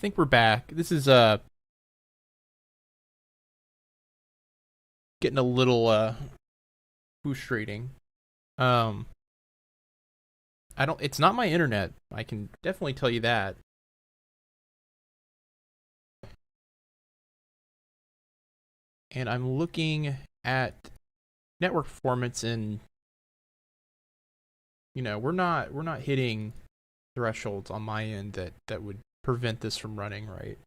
think we're back. This is getting a little frustrating. Um it's not my internet. I can definitely tell you that. And I'm looking at network performance, and we're not hitting thresholds on my end that would prevent this from running right.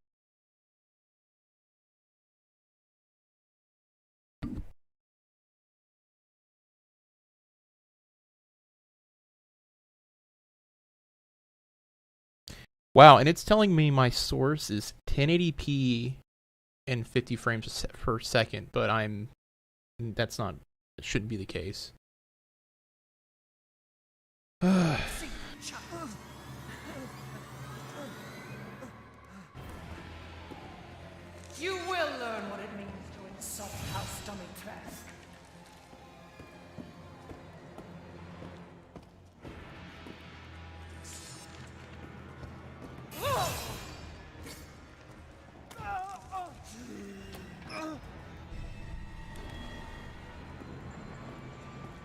Wow, and it's telling me my source is 1080p and 50 frames per second, but that's not, it shouldn't be the case. You will learn what it means to insult House Dummy Trash.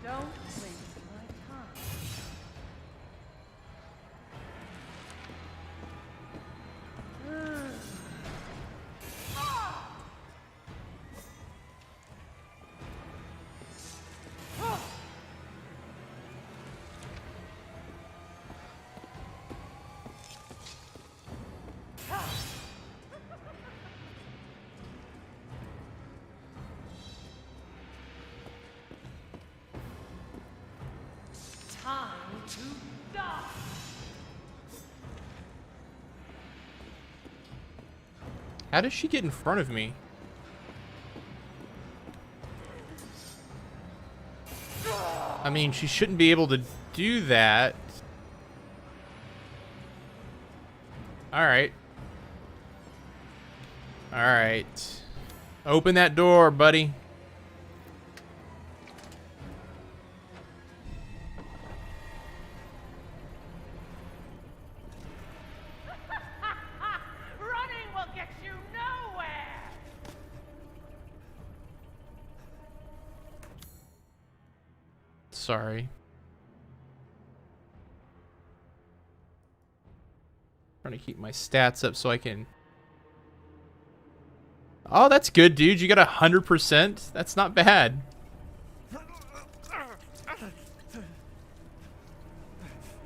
Don't waste my time. Time to die. How does she get in front of me? I mean, she shouldn't be able to do that. Alright. Alright. Open that door, buddy. Running will get you nowhere. Sorry. Trying to keep my stats up so I can... Oh, that's good, dude. You got 100%? That's not bad.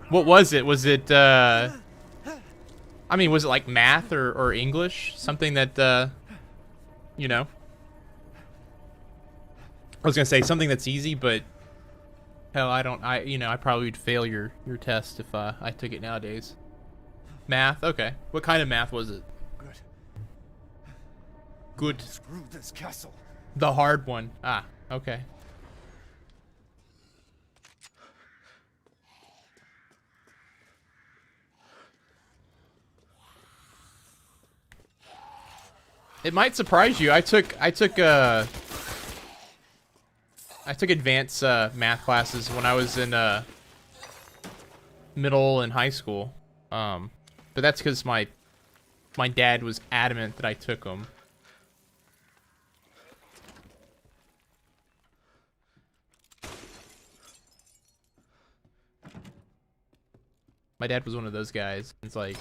What was it? Was it, I mean, was it like math or English? Something that, you know... I was gonna say something that's easy, but... Hell, I probably would fail your test if, I took it nowadays. Math? Okay. What kind of math was it? Good. Good. Screw this castle. The hard one. Ah, okay. It might surprise you. I took advanced math classes when I was in middle and high school. But that's because my dad was adamant that I took them. My dad was one of those guys. It's like,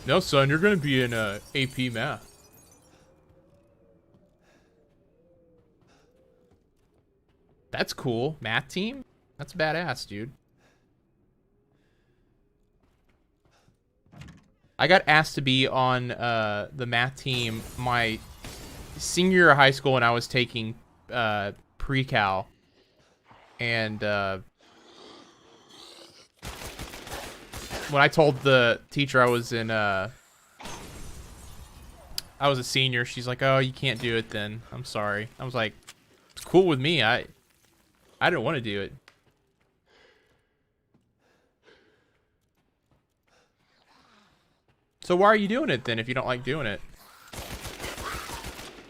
no, son, you're gonna be in AP math. That's cool. Math team? That's badass, dude. I got asked to be on the math team my senior year of high school when I was taking pre-cal. And when I told the teacher I was a senior, she's like, "Oh, you can't do it then. I'm sorry." I was like, "It's cool with me. I didn't want to do it." So why are you doing it then if you don't like doing it?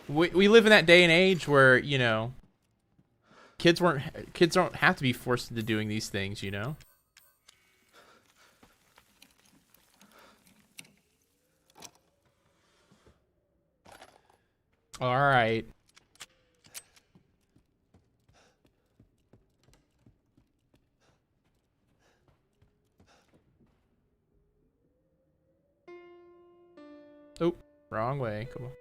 We live in that day and age where, you know, kids don't have to be forced into doing these things, you know? All right. Oh, wrong way. Come on.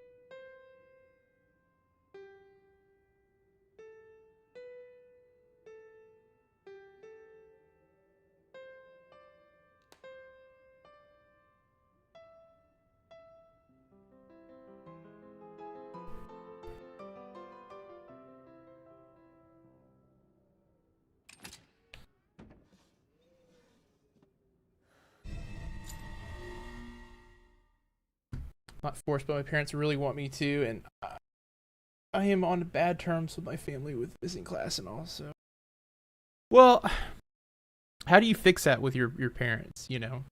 Not forced, but my parents really want me to, and I am on bad terms with my family with missing class and all. So, well, how do you fix that with your parents? You know,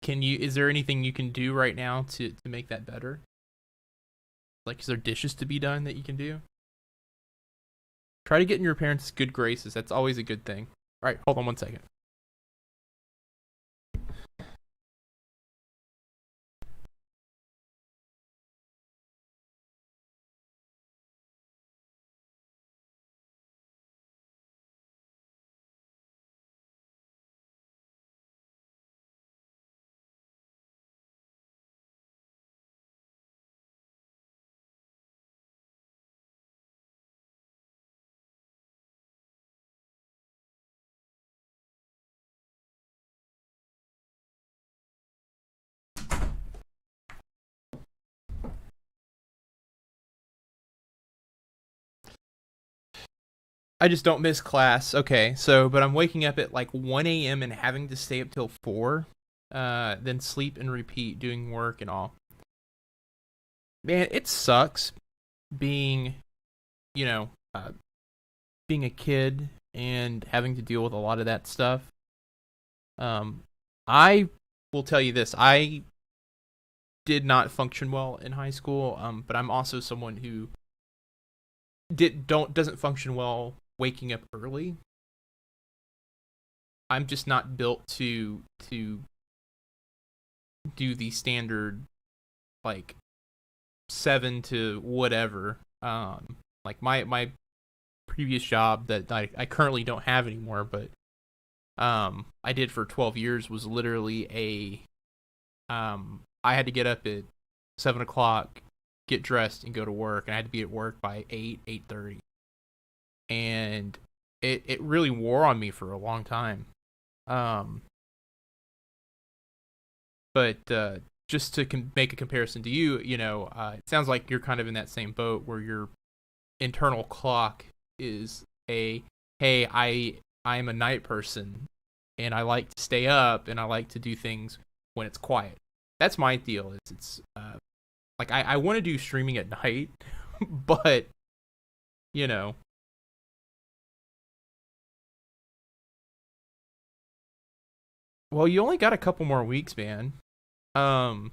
can you? Is there anything you can do right now to make that better? Like, is there dishes to be done that you can do? Try to get in your parents' good graces. That's always a good thing. All right, hold on 1 second. I just don't miss class. Okay, so but I'm waking up at like 1 a.m. and having to stay up till 4, then sleep and repeat, doing work and all. Man, it sucks being, you know, being a kid and having to deal with a lot of that stuff. I will tell you this: I did not function well in high school. But I'm also someone who doesn't function well waking up early. I'm just not built to do the standard like 7 to whatever. Like my previous job that I currently don't have anymore, but I did for 12 years was literally I had to get up at 7 o'clock, get dressed, and go to work, and I had to be at work by 8:30, and it really wore on me for a long time. But just to make a comparison to you, it sounds like you're kind of in that same boat where your internal clock is hey, I'm a night person, and I like to stay up, and I like to do things when it's quiet. That's my deal. It's like I want to do streaming at night, but you know, well, you only got a couple more weeks, man. Um,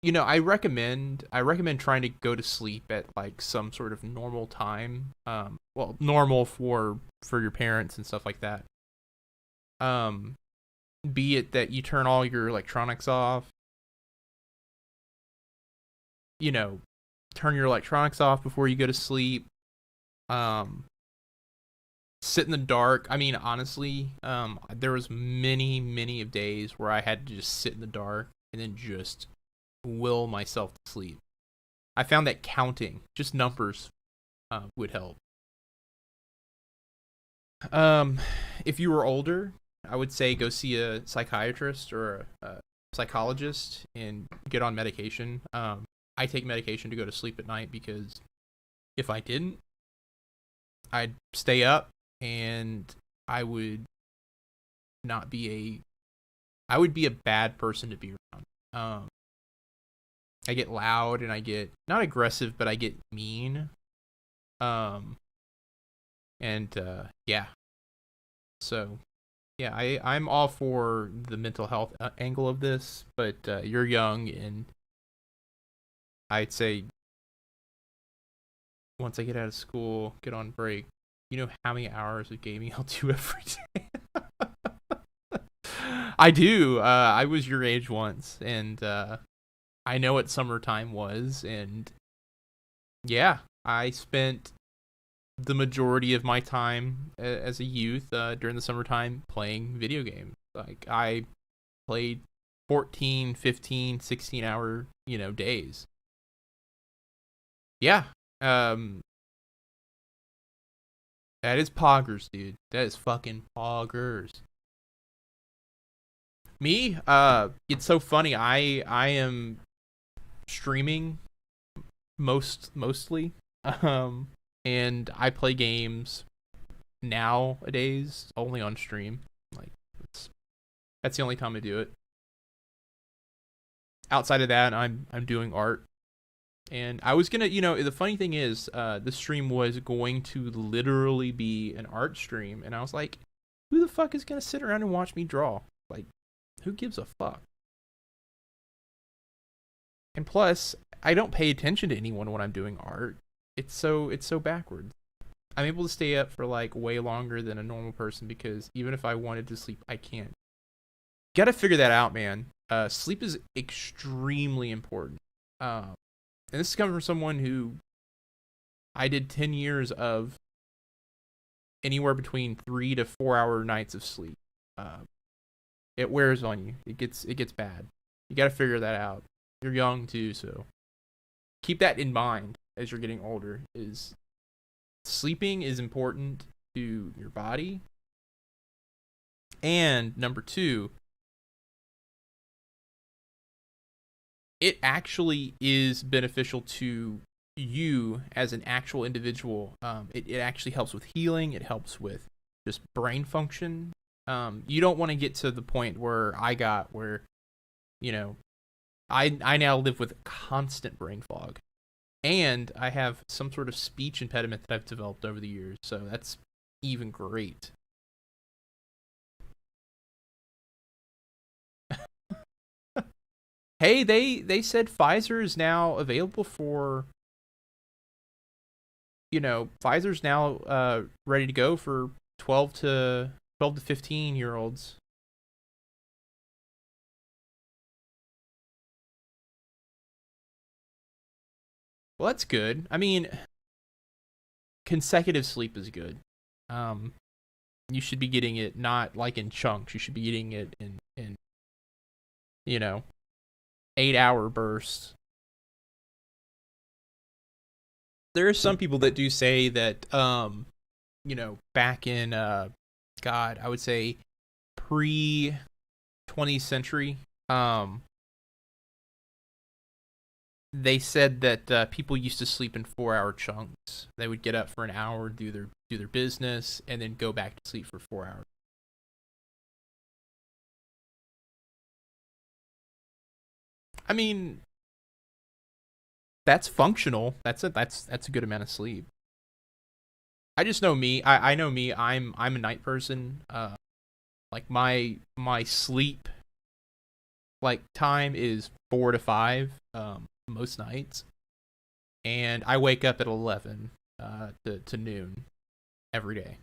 I recommend trying to go to sleep at like some sort of normal time. Well, normal for your parents and stuff like that. Um, be it that you turn all your electronics off, you know, turn your electronics off before you go to sleep. Um, sit in the dark. I mean, honestly, there was many of days where I had to just sit in the dark and then just will myself to sleep. I found that counting, just numbers, would help. Um, if you were older, I would say go see a psychiatrist or a psychologist and get on medication. I take medication to go to sleep at night because if I didn't, I'd stay up and I would not be I would be a bad person to be around. I get loud and I get not aggressive, but I get mean. Um, and yeah, so yeah, I'm all for the mental health angle of this, but you're young, and I'd say once I get out of school, get on break, you know how many hours of gaming I'll do every day. I do. I was your age once, and I know what summertime was, and yeah, I spent the majority of my time as a youth during the summertime playing video games. Like I played 14, 15, 16 hour, days. Yeah. Um that is poggers, dude. That is fucking poggers. Me, it's so funny. I am streaming mostly. Um and I play games nowadays only on stream. Like that's the only time I do it. Outside of that, I'm doing art. And I was gonna, the funny thing is, the stream was going to literally be an art stream, and I was like, who the fuck is gonna sit around and watch me draw? Like, who gives a fuck? And plus, I don't pay attention to anyone when I'm doing art. It's so backwards. I'm able to stay up for like way longer than a normal person because even if I wanted to sleep, I can't. Gotta figure that out, man. Sleep is extremely important. And this is coming from someone who I did 10 years of anywhere between 3 to 4 hour nights of sleep. It wears on you. It gets bad. You got to figure that out. You're young too, so keep that in mind as you're getting older. Is sleeping is important to your body. And number 2, it actually is beneficial to you as an actual individual. It actually helps with healing. It helps with just brain function. You don't want to get to the point where I got where, I now live with constant brain fog. And I have some sort of speech impediment that I've developed over the years. So that's even great. Hey, they said Pfizer is now available for, Pfizer's now ready to go for 12 to 15-year-olds. Well, that's good. I mean, consecutive sleep is good. You should be getting it not like in chunks. You should be getting it in 8-hour bursts. There are some people that do say that, back in, God, I would say pre 20th century, they said that people used to sleep in 4-hour chunks. They would get up for an hour, do their business, and then go back to sleep for 4 hours. I mean, that's functional. That's a good amount of sleep. I just know me. I know me. I'm a night person. Like my sleep like time is 4 to 5 most nights, and I wake up at 11 to noon every day.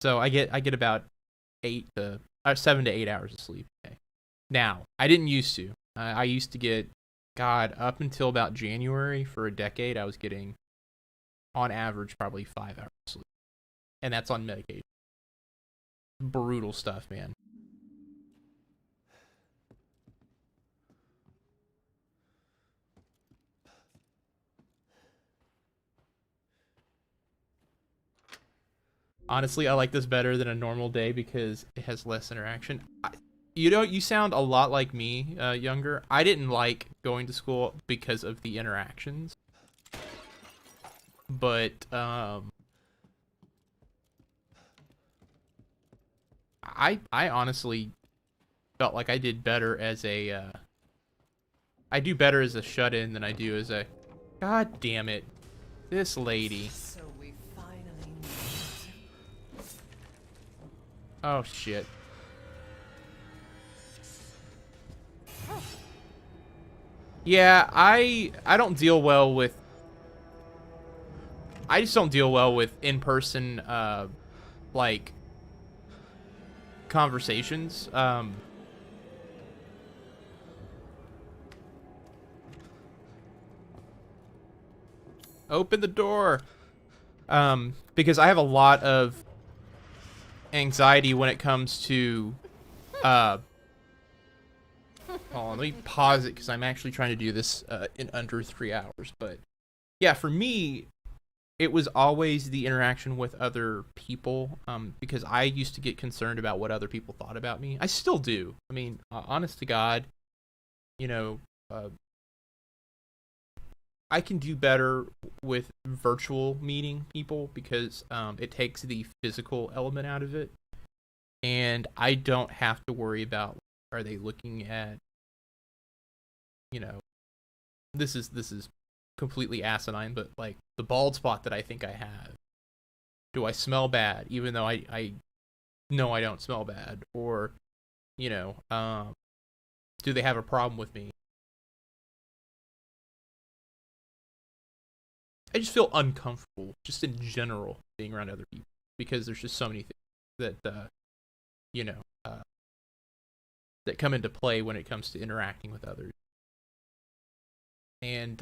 So I get about 7 to 8 hours of sleep a day. Now, I didn't used to. I used to get, God, up until about January for a decade, I was getting, on average, probably 5 hours of sleep. And that's on medication. Brutal stuff, man. Honestly, I like this better than a normal day because it has less interaction. You sound a lot like me, younger. I didn't like going to school because of the interactions. But, I honestly felt like I did better as I do better as a shut-in than I do as a, God damn it, this lady. So we finally meet. Oh, shit. Yeah, I don't deal well with, I just don't deal well with in-person, like, conversations. Open the door. Because I have a lot of anxiety when it comes to hold on, let me pause it because I'm actually trying to do this in under 3 hours. But yeah, for me, it was always the interaction with other people, because I used to get concerned about what other people thought about me. I still do. I mean, honest to God, you know, I can do better with virtual meeting people because it takes the physical element out of it, and I don't have to worry about, are they looking at, you know, this is completely asinine, but like the bald spot that I think I have. Do I smell bad, even though I know I don't smell bad? Or, you know, do they have a problem with me? I just feel uncomfortable, just in general, being around other people because there's just so many things that, you know, that come into play when it comes to interacting with others. And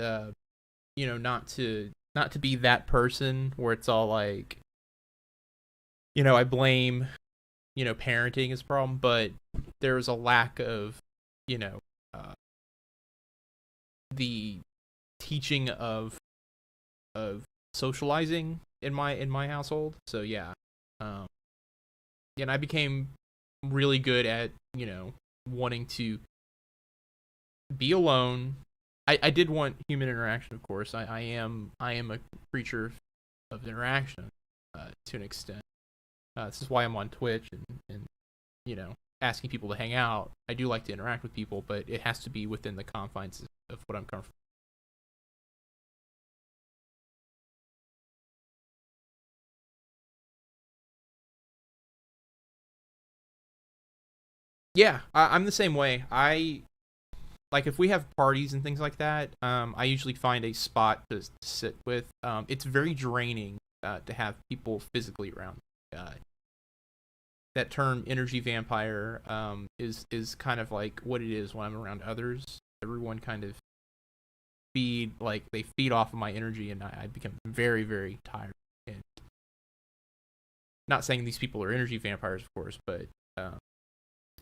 you know, not to be that person where it's all like, you know, I blame, you know, parenting as a problem, but there's a lack of, you know, the teaching of socializing in my household. So yeah, and I became really good at, you know, wanting to be alone. I did want human interaction, of course. I am a creature of interaction to an extent. This is why I'm on Twitch and you know, asking people to hang out. I do like to interact with people, but it has to be within the confines of what I'm comfortable. Yeah, I'm the same way. I like, if we have parties and things like that, I usually find a spot to sit with. It's very draining to have people physically around. That term energy vampire is kind of like what it is when I'm around others. Everyone kind of they feed off of my energy, and I become very, very tired. And not saying these people are energy vampires, of course, but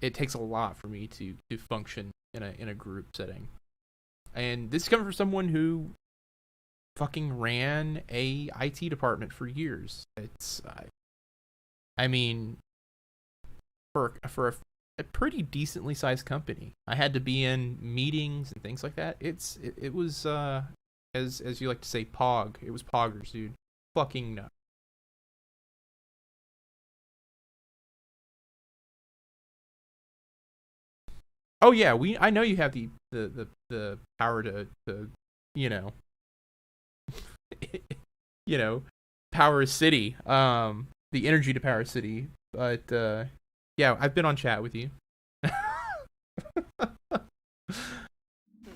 it takes a lot for me to function in a group setting. And this is coming from someone who fucking ran a IT department for years. It's I mean, for a pretty decently sized company, I had to be in meetings and things like that. It was as you like to say, pog. It was poggers, dude. Fucking no. Oh yeah, I know you have the power to you know, you know, power a city, the energy to power a city. But yeah, I've been on chat with you.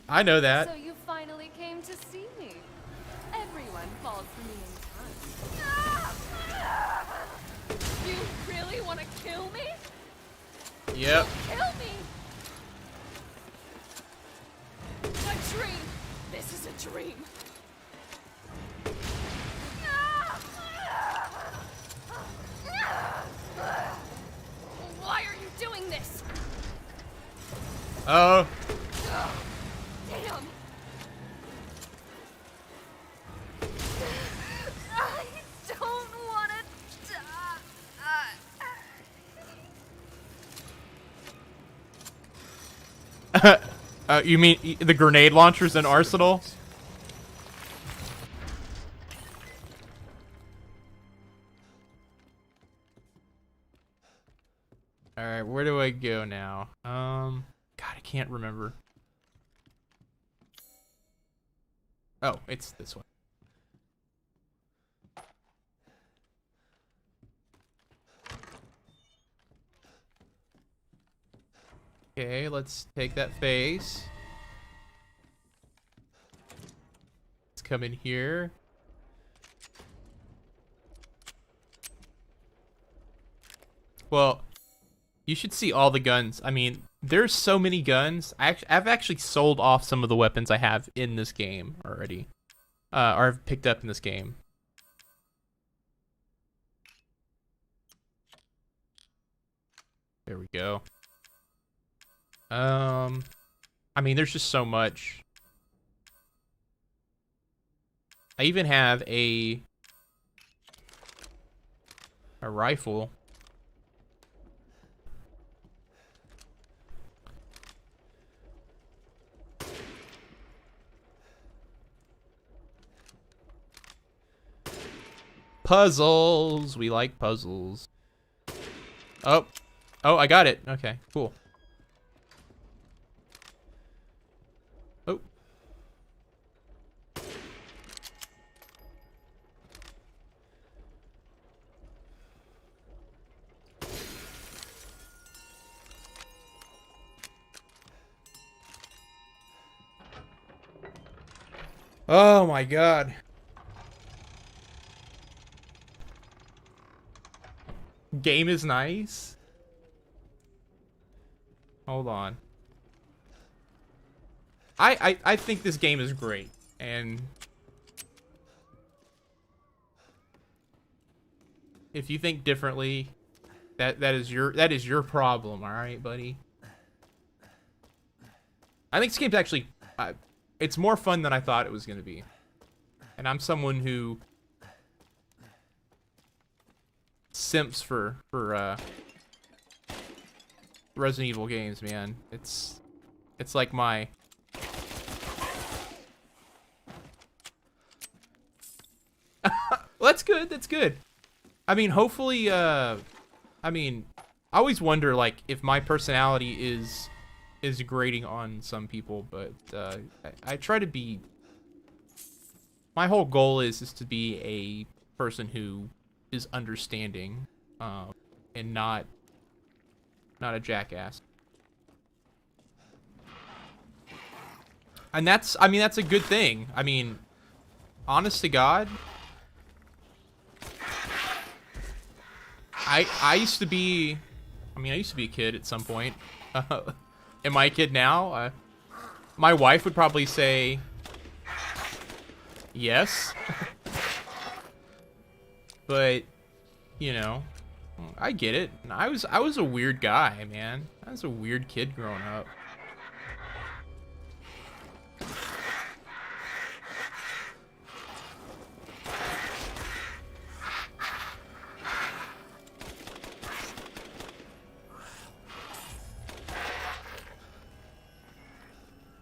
I know that. So you finally came to see me. Everyone falls for me in time. You really want to kill me? Yep. Kill me! A dream! This is a dream! Why are you doing this? Oh. Damn! I don't want to die. You mean the grenade launchers in Arsenal? Alright, where do I go now? God, I can't remember. Oh, it's this one. Okay, let's take that face. Let's come in here. Well, You should see all the guns. I mean, there's so many guns. I've actually sold off some of the weapons I have in this game already. Or I've picked up in this game. There we go. I mean, there's just so much. I even have a rifle. Puzzles. We like puzzles. Oh. Oh, I got it. Okay, cool. Oh. Oh my god. Game is nice. Hold on. I think this game is great, and if you think differently, that is your problem, all right, buddy. I think this game's actually it's more fun than I thought it was gonna be, and I'm someone who simps for Resident Evil games, man. It's like my well, that's good. That's good. I mean, hopefully, I mean, I always wonder, like, if my personality is grating on some people, but I try to be. My whole goal is to be a person who is understanding, and not a jackass. And that's, I mean, that's a good thing. I mean, honest to God, I used to be, I mean, I used to be a kid at some point. Am I a kid now? My wife would probably say yes. But, you know, I get it. I was a weird guy, man. I was a weird kid growing up.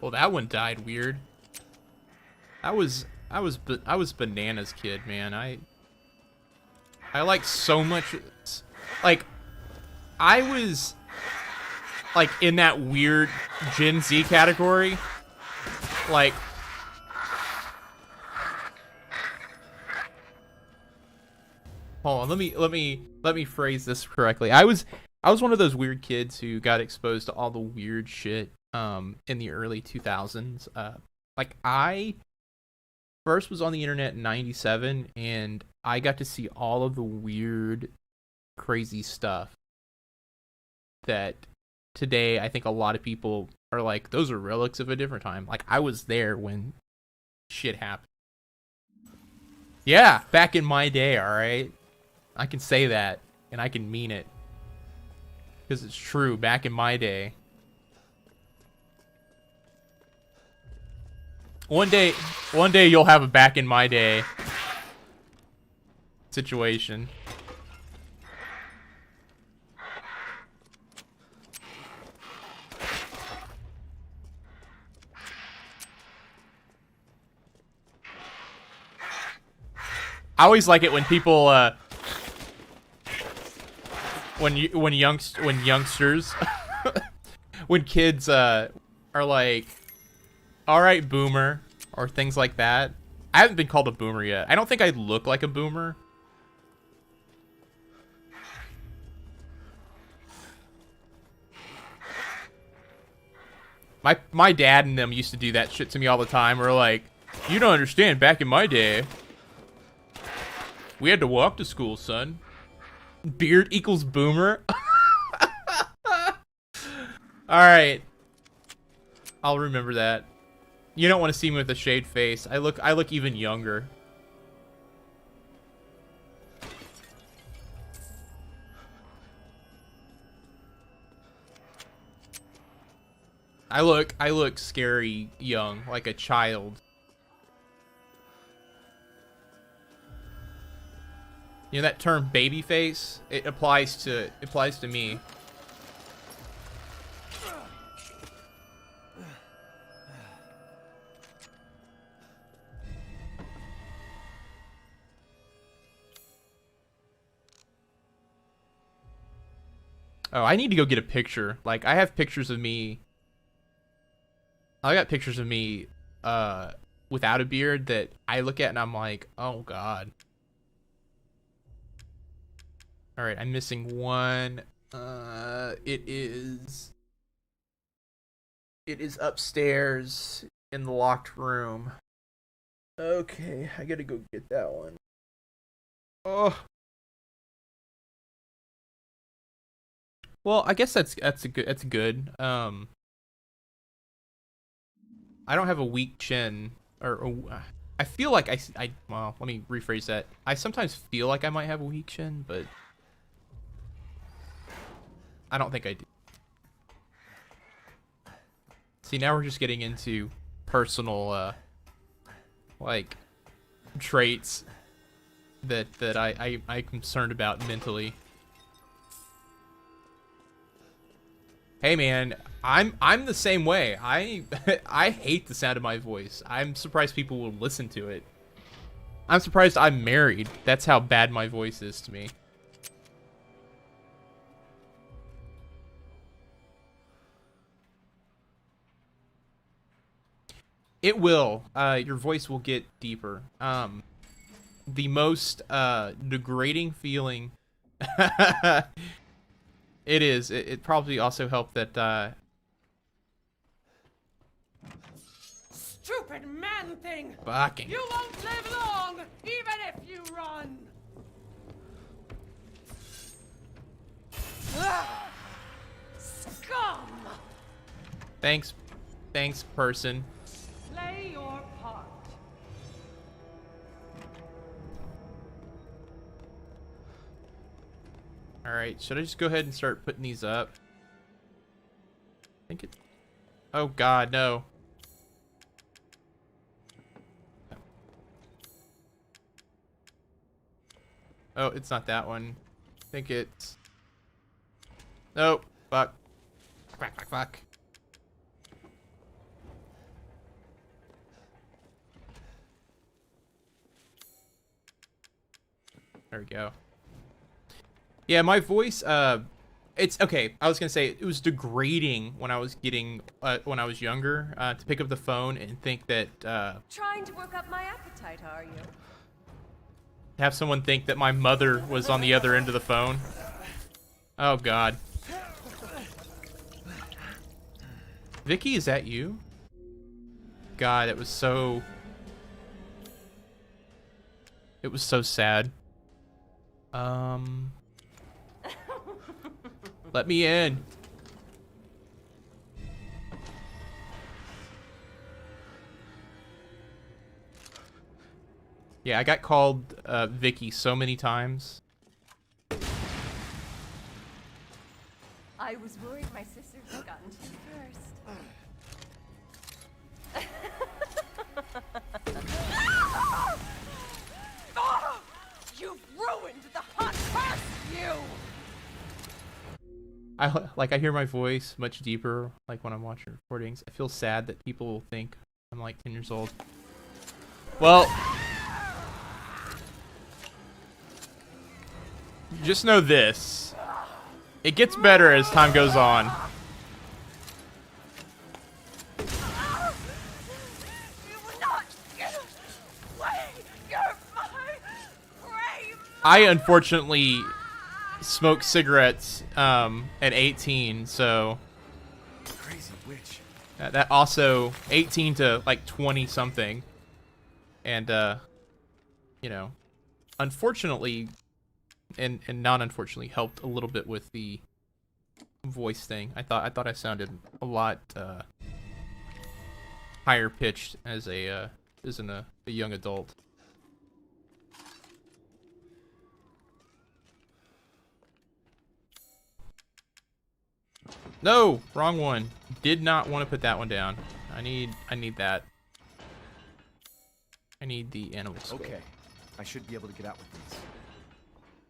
Well, that one died weird. I was bananas kid, man. I like so much, like, I was like in that weird Gen Z category. Like, hold on, let me phrase this correctly. I was one of those weird kids who got exposed to all the weird shit in the early 2000s. Like, I first was on the internet in 97, and I got to see all of the weird, crazy stuff that today I think a lot of people are like, those are relics of a different time. Like, I was there when shit happened. Yeah, back in my day, alright? I can say that, and I can mean it. Because it's true, back in my day. One day you'll have a back in my day situation. I always like it when people when youngsters when kids are like, all right, boomer, or things like that. I haven't been called a boomer yet. I don't think I look like a boomer. My dad and them used to do that shit to me all the time. We're like, you don't understand, back in my day, we had to walk to school, son. Beard equals boomer. Alright. I'll remember that. You don't want to see me with a shaved face. I look even younger. I look scary young, like a child. You know that term baby face? It applies to me. Oh, I need to go get a picture. Like, I have pictures of me. I got pictures of me without a beard that I look at and I'm like, oh god. Alright, I'm missing one. It is upstairs in the locked room. Okay, I gotta go get that one. Oh. Well, I guess that's good. I don't have a weak chin, I feel like well, let me rephrase that. I sometimes feel like I might have a weak chin, but I don't think I do. See, now we're just getting into personal, like, traits that I'm concerned about mentally. Hey man, I'm the same way. I hate the sound of my voice. I'm surprised people will listen to it. I'm surprised I'm married. That's how bad my voice is to me. It will. Your voice will get deeper. The most degrading feeling. It is. It probably also helped that. Stupid man thing! Fucking. You won't live long, even if you run. Ah! Scum! Thanks, person. Play your part. All right. Should I just go ahead and start putting these up? I think it. Oh God, no. Oh, it's not that one. I think it's. Nope. Fuck. Fuck. There we go. Yeah, my voice, it's okay. I was gonna say it was degrading when I was when I was younger, to pick up the phone and think that, Trying to work up my appetite, are you? have someone think that my mother was on the other end of the phone. Oh God. Vicky, is that you? God, it was so sad. Let me in. Yeah, I got called Vicky so many times. I was worried my sisters had gotten to you first. Oh, you've ruined the hot curse, you! I hear my voice much deeper, like when I'm watching recordings. I feel sad that people will think I'm like 10 years old. Well, just know this. It gets better as time goes on. You will not get away! You're my prey! I unfortunately smoked cigarettes at 18, so Crazy witch. that also 18 to like 20 something, and you know, unfortunately and non unfortunately helped a little bit with the voice thing. I thought I sounded a lot higher pitched as a young adult. No, wrong one. Did not want to put that one down. I need that. I need the animal skull. Okay, I should be able to get out with these.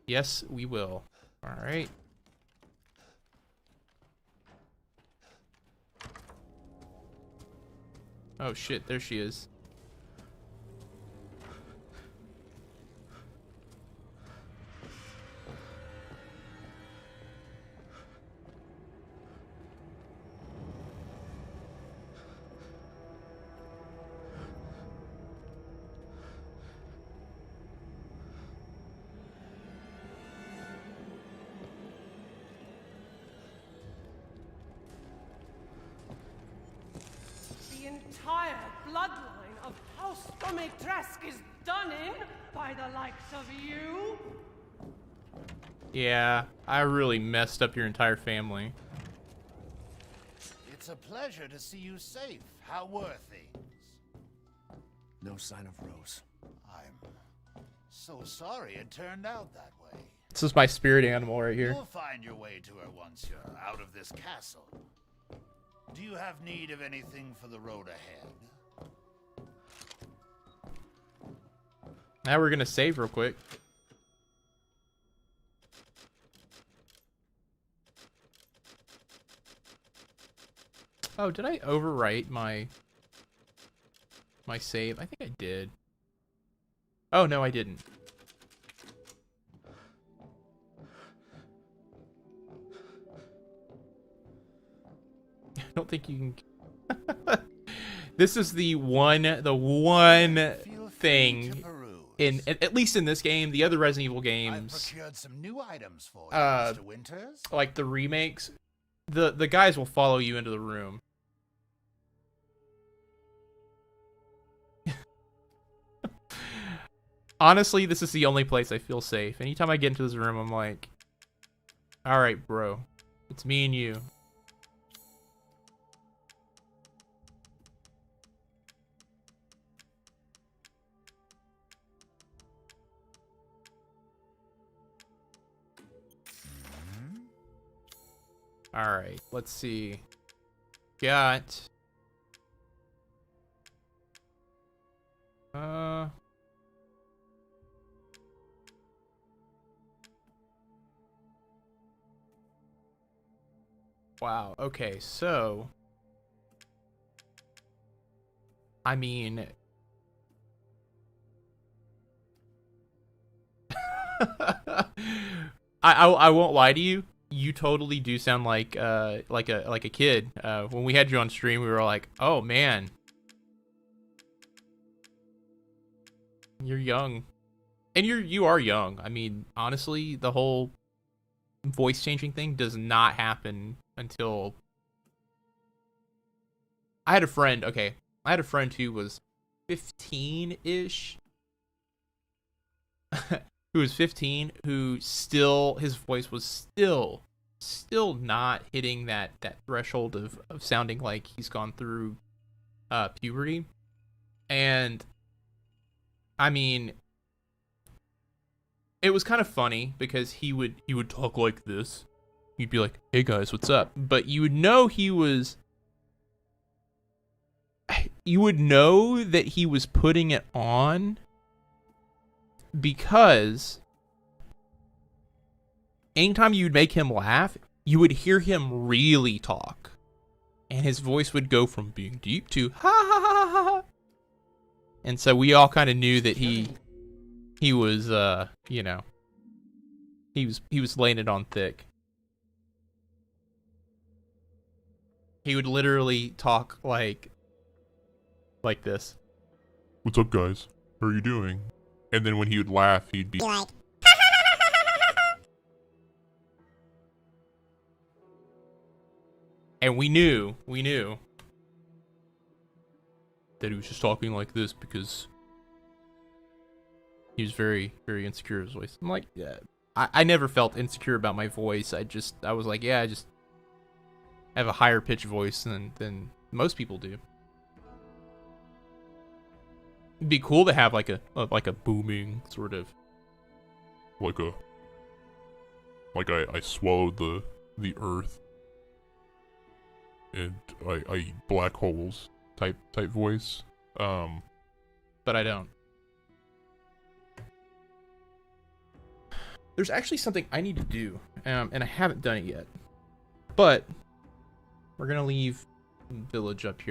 Yes, we will. All right. Oh shit, there she is. The entire bloodline of House Domitresk is done in by the likes of you. Yeah, I really messed up your entire family. It's a pleasure to see you safe. How were things? No sign of Rose. I'm so sorry it turned out that way. This is my spirit animal right here. You'll find your way to her once you're out of this castle. Do you have need of anything for the road ahead? Now we're gonna save real quick. Oh, did I overwrite my save? I think I did. Oh no, I didn't. I don't think you can. This is the one Feel free thing to peruse. in at least in this game. The other Resident Evil I've games, procured some new items for you, Uh, Mr. Winters. like the remakes, the guys will follow you into the room. Honestly, this is the only place I feel safe. Anytime I get into this room, I'm like, all right, bro, it's me and you. All right, let's see. Got wow. Okay, so I mean I won't lie to you. You totally do sound like a kid. When we had you on stream, we were like, "Oh man, you're young," and you are young. I mean, honestly, the whole voice changing thing does not happen until I had a friend. Okay, I had a friend who was 15-ish. Who was 15, who still, his voice was still not hitting that threshold of sounding like he's gone through puberty. And I mean, it was kind of funny because he would talk like this. He'd be like, "Hey guys, what's up?" But you would know that he was putting it on, because anytime you would make him laugh, you would hear him really talk, and his voice would go from being deep to ha ha ha ha ha. And so we all kind of knew that he was you know, he was laying it on thick. He would literally talk like this. "What's up, guys? How are you doing?" And then when he would laugh, he'd be like, and we knew that he was just talking like this because he was very, very insecure of his voice. I'm like, yeah, I never felt insecure about my voice. I was like, yeah, have a higher pitched voice than most people do. It'd be cool to have like a booming sort of. I swallowed the earth and I eat black holes type voice. But I don't. There's actually something I need to do, and I haven't done it yet. But we're gonna leave Village up here.